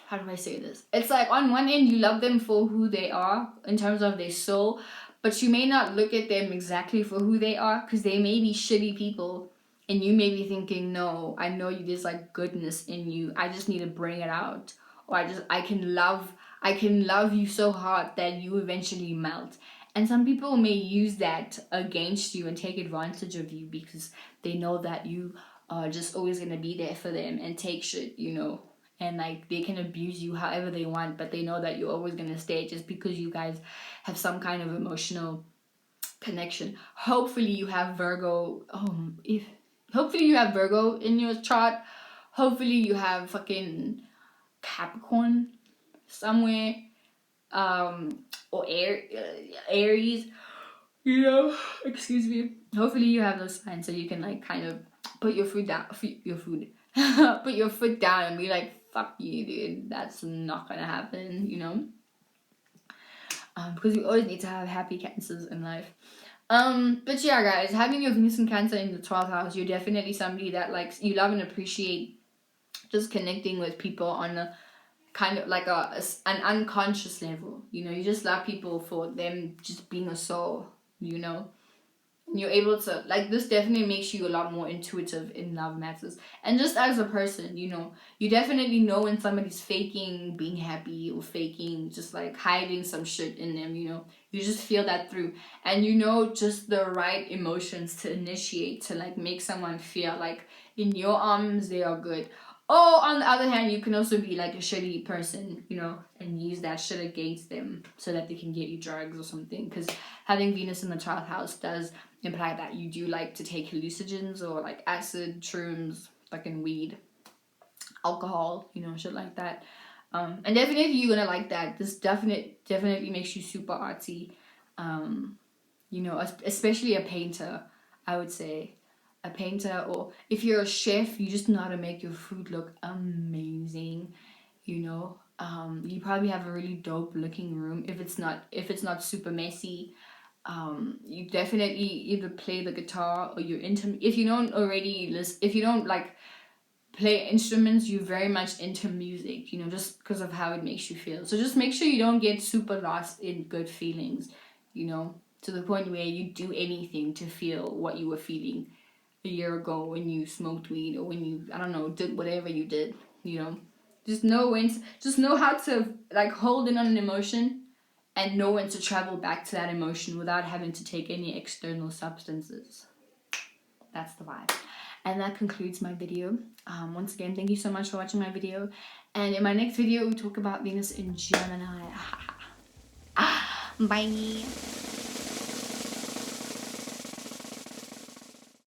how do I say this? It's like on one end you love them for who they are in terms of their soul, but you may not look at them exactly for who they are, because they may be shitty people, and you may be thinking, no, I know you, there's like goodness in you, I just need to bring it out, or I can love you so hard that you eventually melt. And some people may use that against you and take advantage of you, because they know that you are just always going to be there for them and take shit, you know. And like they can abuse you however they want, but they know that you're always going to stay, just because you guys have some kind of emotional connection. Hopefully you have Virgo. Hopefully you have Virgo in your chart. Hopefully you have fucking Capricorn somewhere, or Aries, you know, excuse me. Hopefully you have those signs, so you can like kind of put your foot down, put your foot down and be like, fuck you, dude, that's not gonna happen, you know. Because we always need to have happy cancers in life. But yeah, guys, having your Venus in Cancer in the 12th house, you're definitely somebody that likes, you love and appreciate just connecting with people on a kind of like an unconscious level, you know. You just love people for them just being a soul, you know. And you're able to, like, this definitely makes you a lot more intuitive in love matters. And just as a person, you know, you definitely know when somebody's faking being happy or faking just like hiding some shit in them, you know. You just feel that through, and you know just the right emotions to initiate to like make someone feel like in your arms they are good. Oh, on the other hand, you can also be like a shitty person, you know, and use that shit against them so that they can get you drugs or something. Because having Venus in the 12th house does imply that you do like to take hallucinogens or like acid, shrooms, fucking weed, alcohol, you know, shit like that. And definitely you're gonna like that. This definitely makes you super artsy. You know, especially a painter, I would say. A painter, or if you're a chef, you just know how to make your food look amazing, you know. You probably have a really dope looking room if it's not super messy. You definitely either play the guitar or you're into, if you don't already listen, if you don't like play instruments, you're very much into music, you know, just because of how it makes you feel. So just make sure you don't get super lost in good feelings, you know, to the point where you do anything to feel what you were feeling a year ago when you smoked weed, or when you, I don't know, did whatever you did, you know. Just know how to like hold in on an emotion and know when to travel back to that emotion without having to take any external substances. That's the vibe. And that concludes my video. Once again, thank you so much for watching my video. And in my next video, we talk about Venus in Gemini. Bye.